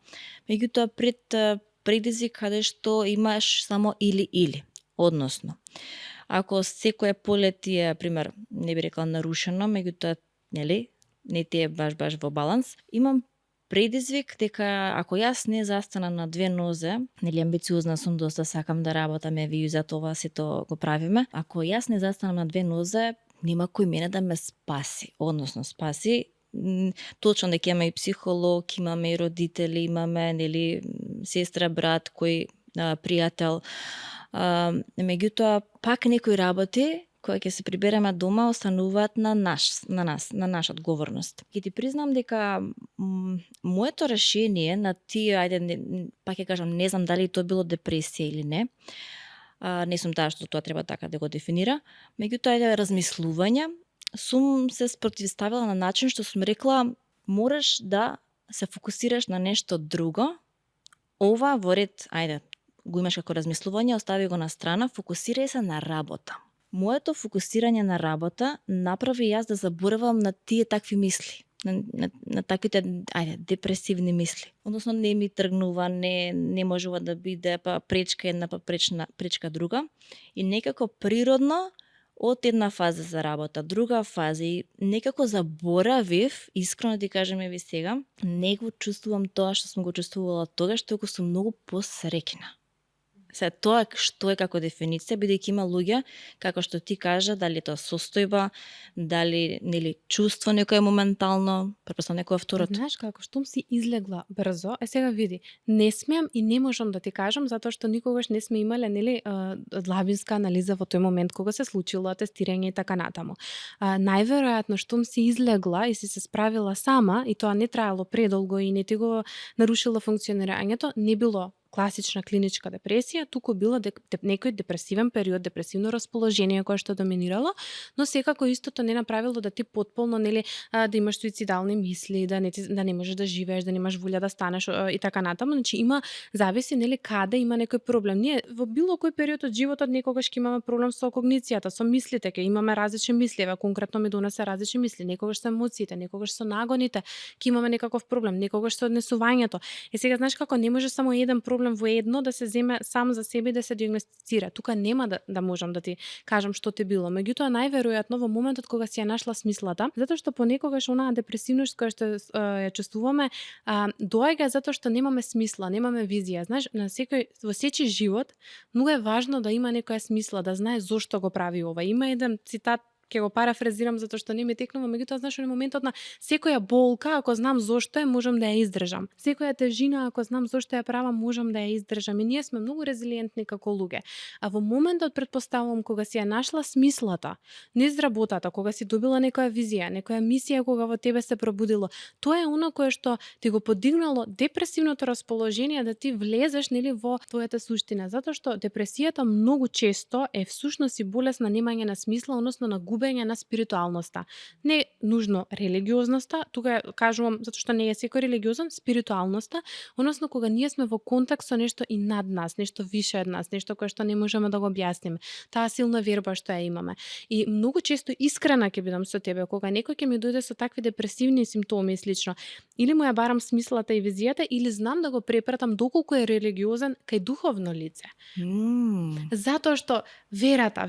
Speaker 6: меѓутоа пред предизвик каде што имаш само или, односно. Ако секој полет ти е, пример, не би рекла нарушено, меѓутоа, нели, не ти е баш во баланс, имам предизвик дека ако јас не застанам на две нозе, нели амбициозна сум, доста сакам да работам, и за тоа сето го правиме. Ако јас не застанам на две нозе, нема кој мене да ме спаси, односно спаси. Точно дека имаме и психолог, имаме и родители, имаме нели сестра, брат, кој пријател. Меѓутоа, пак некои работи кои ќе се прибереме дома остануваат на нас, на наша одговорност. Ќе ти признам дека моето решение на тие, пак ќе кажам, не знам дали тоа било депресија или не. Не сум таа што тоа треба така да го дефинира, меѓутоа размислување, сум се спротивставила на начин што сум рекла мораш да се фокусираш на нешто друго. Ова во ред, го имаш како размислување, остави го на страна, фокусирај се на работа. Моето фокусирање на работа направи јас да заборавам на тие такви мисли, на таквите депресивни мисли. Односно не ми тргнува, не можува да биде, па пречка една, па пречка друга. И некако природно од една фаза за работа, друга фаза и некако заборавив, искрено ти кажем ви сега, не го чувствувам тоа што сум го чувствувала тогаш, туку сум многу посреќна. Се тоа што е како дефиниција, бидејќи има луѓе, како што ти кажа, дали тоа состојба, дали нели чувство некое моментално, претпоставам некое второто.
Speaker 5: Знаеш како, штом си излегла брзо, сега види, не смеам и не можам да ти кажам затоа што никогаш не сме имале нели длабинска анализа во тој момент кога се случило тестирање и така натаму. Најверојатно штом си излегла и си се справила сама и тоа не траело предолго и не ти го нарушило функционирањето, не било класична клиничка депресија, туку било некој депресивен период, депресивно расположение кое што доминирало, но секако истото не направило да ти потполно да имаш суицидални мисли, да не можеш да живееш, да немаш волја да станеш и така натаму. Значи има зависи каде има некој проблем. Ние во било кој период од животот некогаш ќе имаме проблем со когницијата, со мислите, ќе имаме различни мисли, конкретно ми донесе различни мисли, некогаш со емоциите, некогаш со нагоните, ќе имаме некаков проблем, некогаш со однесувањето. Сега знаеш како не може само еден проблем во едно да се земе сам за себе и да се диагностицира. Тука нема да можам да ти кажам што те било. Меѓутоа најверојатно во моментот кога си ја нашла смислата, затоа што понекогаш онаа депресивност која што ја чувствуваме, доаѓа затоа што немаме смисла, немаме визија. Знаеш, во секој живот многу е важно да има некоја смисла, да знае зошто го прави ова. Има еден цитат, ќе го парафразирам затоа што не ми текнува, меѓутоа знаеш во моментот на секоја болка, ако знам зошто е, можам да ја издржам. Секоја тежина, ако знам зошто ја правам, можам да ја издржам. И ние сме многу резилиентни како луѓе. А во моментот претпоставувам кога си ја нашла смислата, низ работата, кога си добила некоја визија, некоја мисија кога во тебе се пробудило, тоа е она кое што ти го подигнало депресивното расположение да ти влезеш во твојата суштина, затоа што депресијата многу често е всушност и болест на немање на смисла, односно на губење на спиритуалноста. Не нужно религиозноста, тука кажувам затоа што не е секој религиозен, спиритуалноста, односно кога ние сме во контакт со нешто и над нас, нешто више од нас, нешто кое што не можеме да го објасниме. Таа силна верба што ја имаме. И многу често искрена ќе бидам со тебе кога некој ќе ми дојде со такви депресивни симптоми и слично. Или му ја барам смислата и визијата, или знам да го препратам доколку е религиозен кај духовно лице. Затоа што вербата,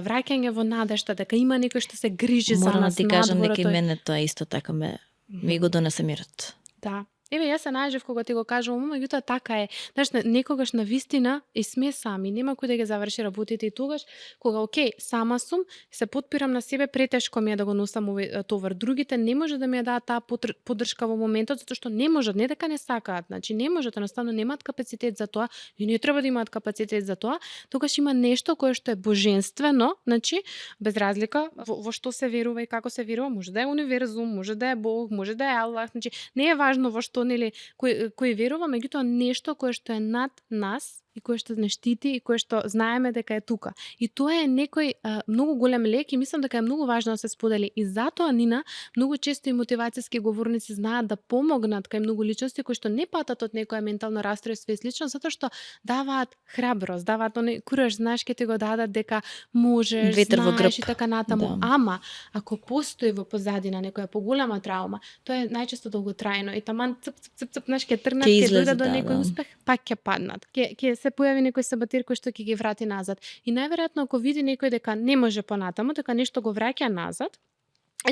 Speaker 5: враќање во надежта дека има некој што се грижи за нас.
Speaker 6: Морам да ти кажам дека и мене тоа исто така ми го донесе мирот.
Speaker 5: Да. Еве, јас се најжив кога ти го кажувам, меѓутоа така е. Знаеш, некогаш на вистина и сме сами, нема кој да ги заврши работите и тогаш кога окей, сама сум, се потпирам на себе, претешко ми е да го носам овој товар. Другите не може да ми ја дадат таа поддршка во моментот затоа што не можат, не дека не сакаат, значи не можат, едноставно немаат капацитет за тоа и не треба да имаат капацитет за тоа. Тогаш има нешто кое што е божествено, значи без разлика во што се верува и како се верува, може да е универзум, може да е Бог, може да е Аллах, значи не е важно во што кој верува, меѓутоа нешто кое што е над нас и кое што не штити и кое што знаеме дека е тука. И тоа е некој многу голем лек и мислам дека е многу важно да се сподели. И затоа, Нина, многу често и мотивацијски говорници знаат да помогнат кај многу личности кои што не патат од некоја ментално расстройство и слично, затоа што даваат храброст, даваат оној кураж, знаеш, ке ти го дадат дека можеш,
Speaker 6: ветер во грб
Speaker 5: и така натаму. Да. Ама, ако постои во позадина некоја поголема траума, тоа е најчесто долготрајно и таман цп, знаеш, ке трнат, ке дојдат до некој успех, пак ќе паднат. Ке се појави некој саботир кој што ќе ги врати назад. И најверојатно ако види некој дека не може понатаму, дека нешто го враќа назад,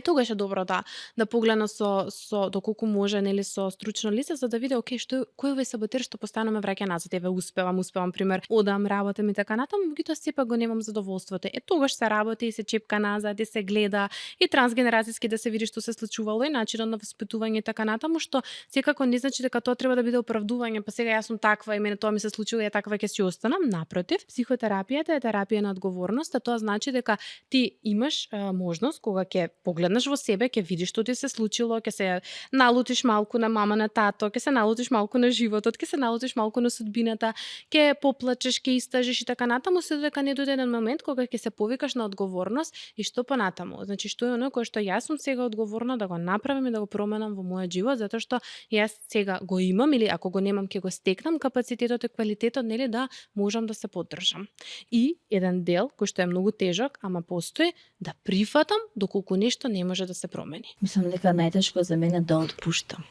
Speaker 5: тогаш е добро да погледна со доколку може, нели, со стручно лице за да види окей, кој е овој саботир што постојано ме враќа назад. Еве успевам пример, одам, работам и така натаму, меѓутоа сепак го немам задоволството. Тогаш се работи и се чепка назад и се гледа и трансгенерацијски да се види што се случувало и начинот на воспитување и така натаму, што секако не значи дека тоа треба да биде оправдување, па сега јас сум таква и мене тоа ми се случило и таква ќе си останам. Напротив, психотерапијата е терапија на одговорност, а тоа значи дека ти имаш можност кога ќе погледнеш во себе, ќе видиш што ти се случило, ќе се налутиш малку на мама, на тато, ќе се налутиш малку на животот, ќе се налутиш малку на судбината, ќе поплачеш, ќе истажиш и така натаму, се додека не дојде еден момент кога ќе се повикаш на одговорност и што понатаму. Значи што е оно кое што јас сум сега одговорна да го направам и да го променам во мојот живот, затоа што јас сега го имам или ако го немам ќе го стекнам капацитетот и квалитетот, нели, да можам да се поддржам. И еден дел кој што е многу тежок, ама постои, да прифатам доколку нешто не може да се промени.
Speaker 6: Мислам дека најтешко за мене да отпуштам.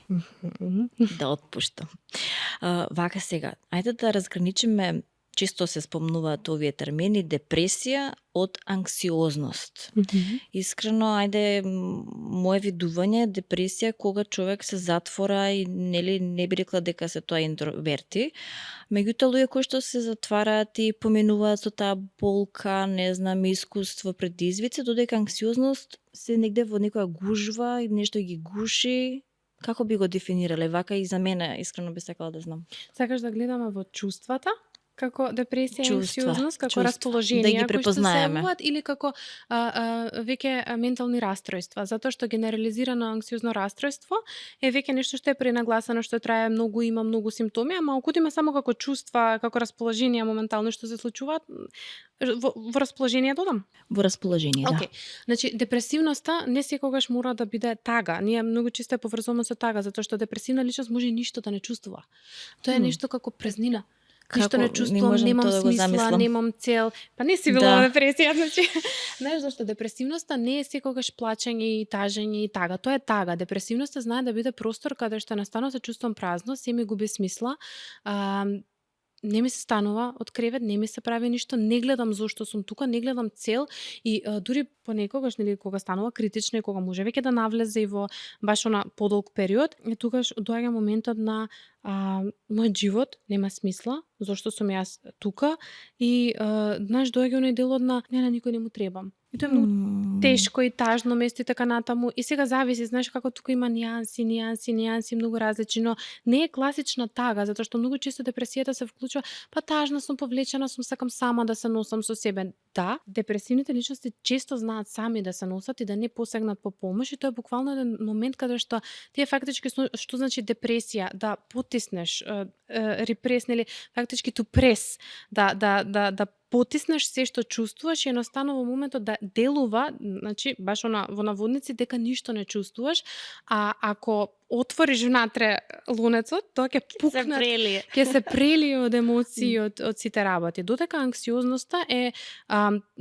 Speaker 6: Да отпуштам. Вака сега, ајде да разграничиме, често се спомнуваат овие термини, депресија од анксиозност. Искрено, ајде, моје видување, депресија кога човек се затвора и нели не би рекла дека се тоа интроверти, меѓутоа луѓе кои што се затвараат и поменуваат со таа болка, не знам, искуство, предизвици, додека анксиозност се негде во некоја гужва и нешто ги гуши. Како би го дефинирале? Вака и за мене, искрено би сакала да знам.
Speaker 5: Сакаш да гледаме во чувствата како депресија и
Speaker 6: Чувства,
Speaker 5: анксиозност, како
Speaker 6: чувства.
Speaker 5: расположение
Speaker 6: Да ги
Speaker 5: кои што се
Speaker 6: препознаеме.
Speaker 5: јавуваат или како веќе ментални растројства, затоа што генерализирано анксиозно растројство е веќе нешто што е пренагласено, што трае многу, има многу симптоми, ама ако има само како чувства, како расположение моментално што се случуваат, во расположение додам.
Speaker 6: Во расположение, да.
Speaker 5: Океј. Значи депресивноста не секогаш мора да биде тага. Ние многу често ја поврзуваме со тага, затоа што депресивна личност може ништо да не чувствува. Тоа е нешто како празнина. Ништо не чувствувам, немам
Speaker 6: тоа да го
Speaker 5: смисла,
Speaker 6: замислам.
Speaker 5: немам цел. Па не си била во депресија, значи. Знаеш зашто депресивноста не е секогаш плачење и тажење и тага. Тоа е тага. Депресивноста знае да биде простор каде што настанува се чувствувам празно, се ми губи смисла. Не ми се станува од кревет, не ми се прави ништо, не гледам зошто сум тука, не гледам цел и дури понекогаш, нели, кога станува критично и кога може веќе да навлезе и во баш она подолг период, тогаш доаѓа моментот на мојот живот нема смисла, зошто сум јас тука и знаеш доаѓа оној делот на не на никој не му требам. И тоа е многу тешко и тажно место и така натаму. И сега зависи, знаеш како тука има нијанси многу различни, но не е класична тага, затоа што многу често депресијата се вклучува, па тажна сум, повлечена сум, сакам сама да се носам со себе. Да, депресивните личности често знаат сами да се носат и да не посегнат по помош и тоа е буквално еден момент каде што тие фактички што значи депресија, да потиснеш, репрес, нели, фактички ту прес, да потиснеш се што чувствуваш и едноставно во моментот да делува, значи баш во наводници дека ништо не чувствуваш, а ако отвориш внатре лунецот, тоа ќе пукнат, ќе се прелие од емоции од сите работи. Додека анксиозноста е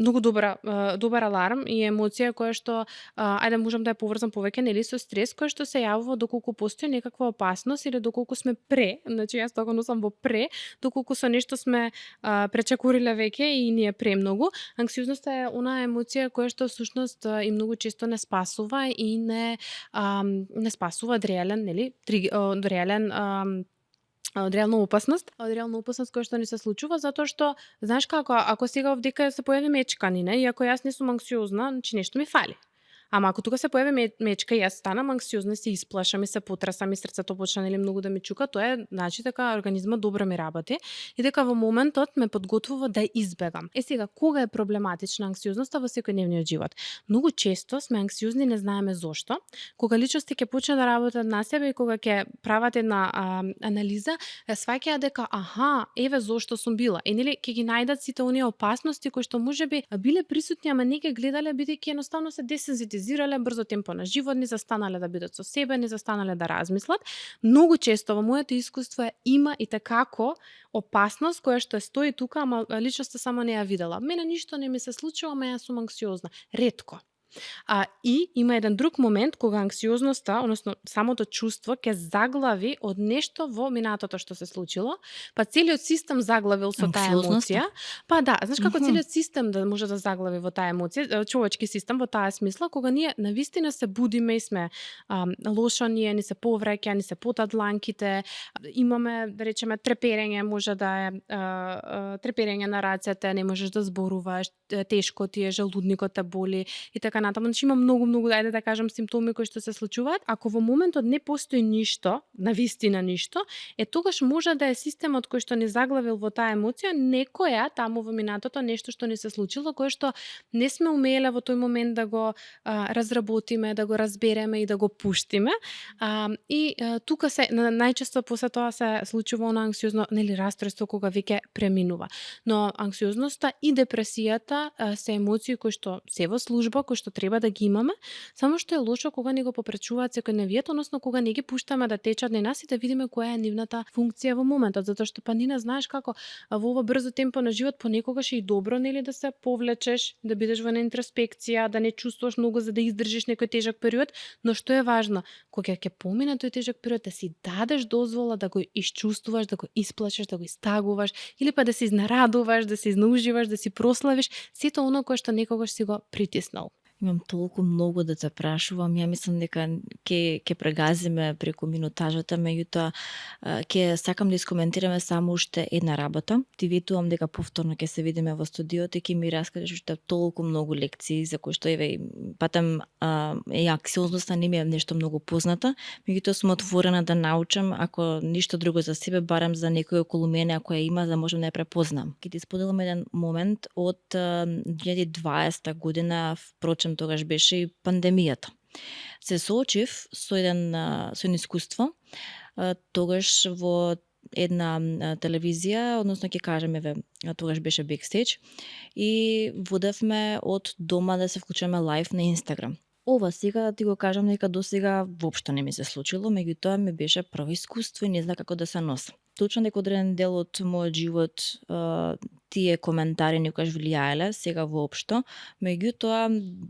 Speaker 5: многу добар аларм и емоција која што ајде можам да ја поврзам повеќе нели со стрес кој што се јавува доколку постои некаква опасност или доколку сме значи јас тоа го носам во доколку со нешто сме пречекориле веќе и ни е премногу. Анксиозноста е она емоција која што всушност и многу често не спасува и не спасува од реален, нели, од реална опасност која што ни се случува, затоа што, знаеш како, ако сега овдека се појави мечкани, не, и ако јас не сум анксиозна, значи нешто ми фали. Ама ако тука се појави мечка и јас станам анксиозна, се исплашам и се потресам и срцето почна нели многу да ми чука, тоа е значи дека организмот добро ми работи и дека во моментот ме подготвува да избегам. Сега кога е проблематична анксиозноста во секојдневниот живот? Многу често сме анксиозни, не знаеме зошто. Кога личности ќе почнат да работат на себе и кога ќе прават една анализа, сваќаат дека еве зошто сум била. И нели ќе ги најдат сите оние опасности кои што можеби биле присутни, ама не ги гледале бидејќи едноставно се десензитизирале, брзо темпо на живот, не застанале да бидат со себе, не застанале да размислат. Многу често во моето искуство има и такако опасност која што стои тука, ама личноста само не ја видела. Мене ништо не ми се случува, ама јас сум анксиозна. Ретко. И има еден друг момент кога анксиозноста, односно самото чувство ќе заглави од нешто во минатото што се случило, па целиот систем заглавил со таа емоција. Па да, знаеш како целиот систем да може да заглави во таа емоција, човечки систем во таа смисла, кога ние навистина се будиме и сме лошо, ние ни се повраќа, ни се потат дланките, имаме, да речеме, треперење, може да е треперење на рацете, не можеш да зборуваш, тешко ти е, желудникот те боли и така натаму. Значи има многу, ајде да кажам, симптоми кои што се случуваат. Ако во моментот не постои ништо, навистина ништо, тогаш може да е системот кој што ни заглавил во таа емоција, некоја таму во минатото нешто што ни се случило, кое што не сме умееле во тој момент да го разработиме, да го разбереме и да го пуштиме. Тука се најчесто после тоа се случува она анксиозно, нели, растројство кога веќе преминува. Но анксиозноста и депресијата се емоции кои што се во служба, кои што треба да ги имаме, само што е лошо кога ни го попречуваат секојдневието, односно кога не ги пуштаме да течат на нас и да видиме која е нивната функција во моментот, затоа што па не знаеш како во ова брзо темпо на живот понекогаш е и добро, нели, да се повлечеш, да бидеш во интроспекција, да не чувствуваш многу за да издржиш некој тежок период, но што е важно, кога ќе помине тој тежок период, да си дадеш дозвола да го исчувствуваш, да го исплачеш, да го истагуваш или па да се изнарадуваш, да се изнауживаш, да си прославиш сето оно кое што некогаш си го притиснал.
Speaker 6: Имам толку многу да те прашувам. Ја мислам дека ќе прегазиме преку минутажата, меѓутоа ќе сакам да искоментираме само уште една работа. Ти ветувам дека повторно ќе се видиме во студиото и ќе ми раскажеш уште толку многу лекции за кои што еве патам анксиозноста не ми е нешто многу позната, меѓутоа сум отворена да научам, ако ништо друго за себе, барем за некој околу мене ако ја има, да можам да ја препознам. Ќе ти споделам еден момент од 2020 година, впрочем тогаш беше и пандемијата. Се соочив со едно искуство, тогаш во една телевизија, односно ќе кажеме, тогаш беше бекстејдж, и водевме од дома да се вклучиме лайв на Инстаграм. Ова сега да ти го кажам дека досега воопшто не ми се случило, меѓутоа ми беше прво искуство и не знам како да се носам. Точно дека одреден дел од мојот живот тие коментари никогаш влијаеле, сега воопшто, меѓутоа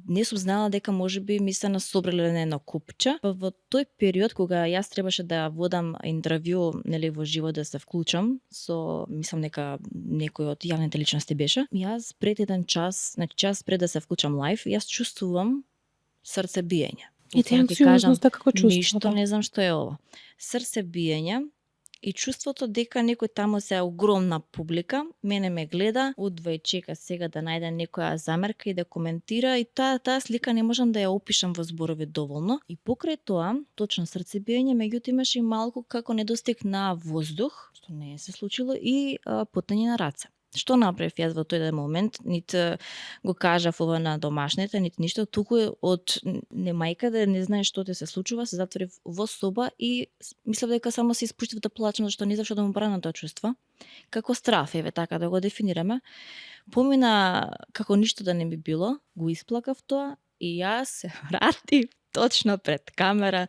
Speaker 6: не сум знала дека можеби ми се насобрале на едно купче. Во тој период кога јас требаше да водам интервју, нели, во живо да се вклучам, со мислам дека некој од јавните личности беше, јас пред еден час, значи час пред да се вклучам лайв, јас чувствувам срцебиење.
Speaker 5: И ти анксиозноста како чувство?
Speaker 6: Ништо не знам што е ова. Срцебиење и чувството дека некој таму се огромна публика, мене ме гледа, удва и чека сега да најде некоја замерка и да коментира, и таа слика не можам да ја опишам во зборови доволно. И покрај тоа, точно срцебиење, меѓутоа имаше и малку како недостиг на воздух, што не се случило, и потење на раце. Што направив јас во тој момент? Нит го кажав ова на домашните, нит ништо, туку од немајка да не знаеш што ти се случува, се затворив во соба и мислев дека само се испуштив да плачам, зашто не знам што да му бранам тоа чувство. Како страф, еве така да го дефинираме. Помина како ништо да не би било, го исплакав тоа и јас се вратив точно пред камера.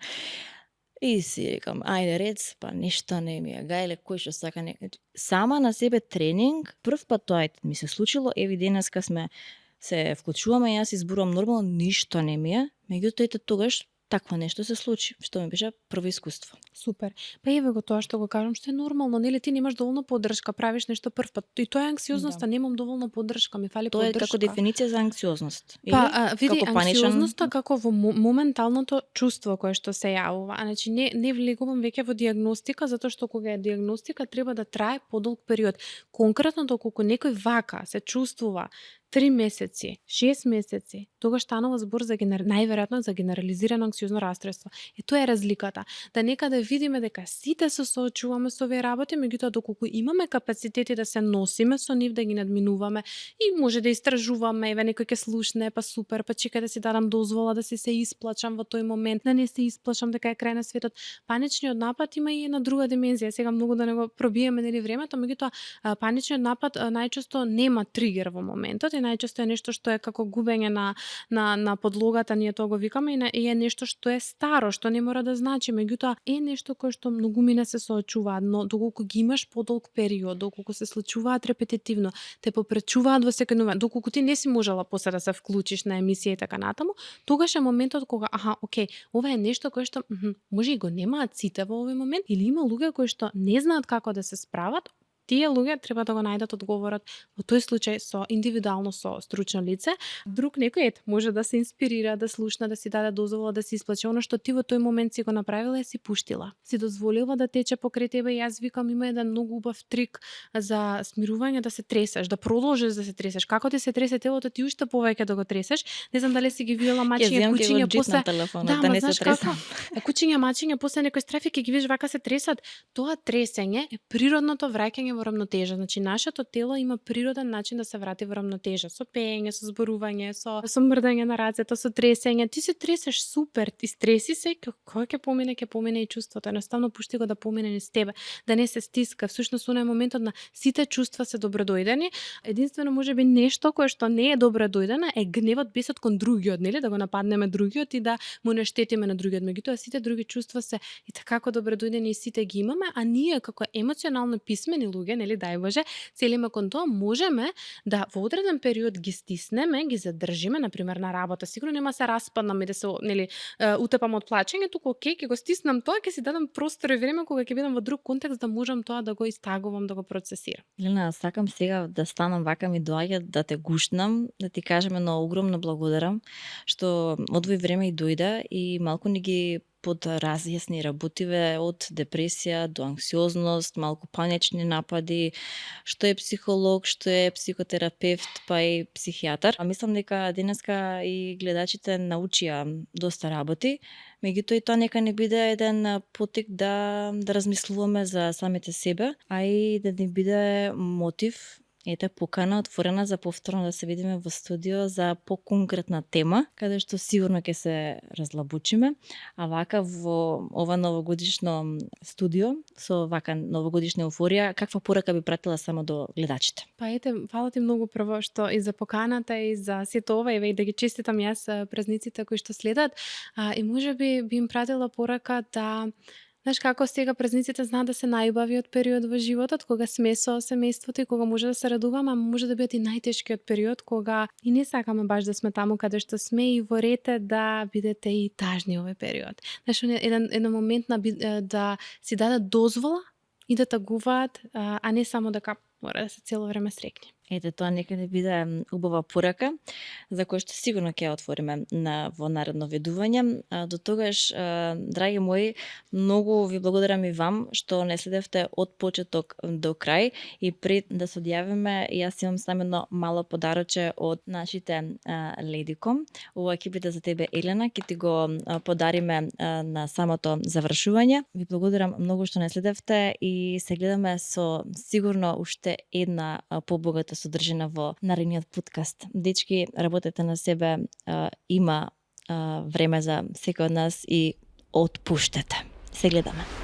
Speaker 6: И си рекам, ајде рец, па ништо не ми е гајле, кој што сака не... Сама на себе тренинг, прв пат тоа ми се случило, еви денеска се вклучуваме, јас изборувам нормално, ништо не ми е, меѓутоа ете тогаш такво нешто се случи, што ми беше прво искуство.
Speaker 5: Супер. Па еве го тоа што го кажам, што е нормално, нели ти немаш доволно поддршка, правиш нешто прв пат. И тоа е анксиозноста, немам доволно поддршка, ми фали
Speaker 6: тоа
Speaker 5: поддршка.
Speaker 6: Тоа е како дефиниција за анксиозност.
Speaker 5: Па, види,
Speaker 6: како
Speaker 5: анксиозноста како во моменталното чувство кое што се јавува. Значи не влегувам веќе во дијагностика, затоа што кога е дијагностика треба да трае подолг период. Конкретно доколку некој вака се чувствува 3 месеци, 6 месеци, тогаш станува збор за најверојатно за генерализирано анксиозно расстройство. И тоа е разликата. Да некаде видиме дека сите се соочуваме со овие работи, меѓутоа доколку имаме капацитети да се носиме со нив, да ги надминуваме и може да истражуваме, еве некој ќе слушне, па супер, па чекај да си дадам дозвола да се исплачам во тој момент, да не се исплачам дека е крај на светот. Паничниот напад има и една друга димензија. Сега многу да не го пробиеме нели времето, меѓутоа паничниот напад најчесто нема тригер во моментот и најчесто е нешто што е како губење на подлогата, ние тоа го викаме, и е нешто што е старо, што не мора да значи, меѓутоа е нешто кое што многу не се соочуваат, но доколку ги имаш подолг период, доколку се случуваат репетитивно, те попречуваат во секој, доколку ти не си можела после да се вклучиш на емисија и така натаму, тогаш е моментот кога окей, ова е нешто кое што може и го немаат сите во овој момент, или има луѓе кои што не знаат како да се справат. Тие луѓе треба да го најдат одговорот во тој случај со индивидуално со стручно лице. Друг некој може да се инспирира, да слушна, да си даде дозвола да се исплаче она што ти во тој момент си го направила и си пуштила. Си дозволила да тече покрај тебе. Јас викам, има еден многу убав трик за смирување, да се тресеш, да продолжиш да се тресеш. Како ти се тресе телото, ти уште повеќе да го тресеш. Не знам дали си ги видела мачиња, кучиња после
Speaker 6: да не се тресам.
Speaker 5: Кучиња, мачиња после некој страфик ќе ги видиш вака се тресат. Тоа тресење е природното враќање во рамнотежа. Значи нашето тело има природен начин да се врати во рамнотежа, со пеење, со зборување, со мрдање на рацете, со тресење. Ти се тресеш супер, ти стреси се, кој ќе помине и чувството. Едноставно пушти го да помине низ тебе, да не се стиска. Всушност оној моментот на сите чувства се добродојдени. Единствено можеби нешто кое што не е добродојдено е гневот, бесот кон другиот, нели, да го нападнеме другиот и да му не штетиме на другиот. Меѓутоа сите други чувства се и така добродојдени и сите ги имаме, а ние како емоционално писмени луѓе луѓе, нели, дај Боже, целиме кон тоа, можеме да во одреден период ги стиснеме, ги задржиме, например на работа, сигурно нема се распаднам и да се, нели, утепам од плачење, туку окей, ќе го стиснам тоа, ќе си дадам простор и време кога ќе бидам во друг контекст да можам тоа да го истагувам, да го процесирам.
Speaker 6: Лена, сакам сега да станам вака, ми доаѓа да те гушнам, да ти кажам едно огромно благодарам што одвои време и дојде и малку ни ги подразјасни работиве од депресија до анксиозност, малку панични напади, што е психолог, што е психотерапевт, па и психијатар. А мислам дека денеска и гледачите научија доста работи, меѓутоа и тоа нека не биде еден потик да размислуваме за самите себе, а и да ни биде мотив. Ете, покана отворена за повторно да се видиме во студио за поконкретна тема, каде што сигурно ќе се разлабучиме, а вака во ова новогодишно студио, со вака новогодишна еуфорија, каква порака би пратила само до гледачите?
Speaker 5: Па ете, фала ти многу прво што и за поканата и за сето ова, и да ги честитам јас празниците кои што следат, и можеби би им пратила порака да, знаеш како сега празниците знаат да се најубавиот период во животот, кога сме со семејството и кога може да се радуваме, а може да бидат и најтешкиот период кога и не сакаме баш да сме таму каде што сме и ворете да бидете и тажни овој период. Знаеш, еден момент да си дадат дозвола и да тагуваат, а не само дека мора да се цело време срекни.
Speaker 6: Ете, тоа нека не биде убава порака, за која што сигурно ќе ја отвориме во наредно ведување. До тогаш, драги мои, многу ви благодарам и вам што не следевте од почеток до крај и пред да се одјавиме, јас имам само едно мало подароче од нашите Ледиком. Ова ќе биде за тебе, Елена, ќе ти го подариме на самото завршување. Ви благодарам многу што не следевте и се гледаме со сигурно уште една побогата содржина во наредниот подкаст. Дечки, работете на себе, има време за секој од нас и отпуштете. Се гледаме.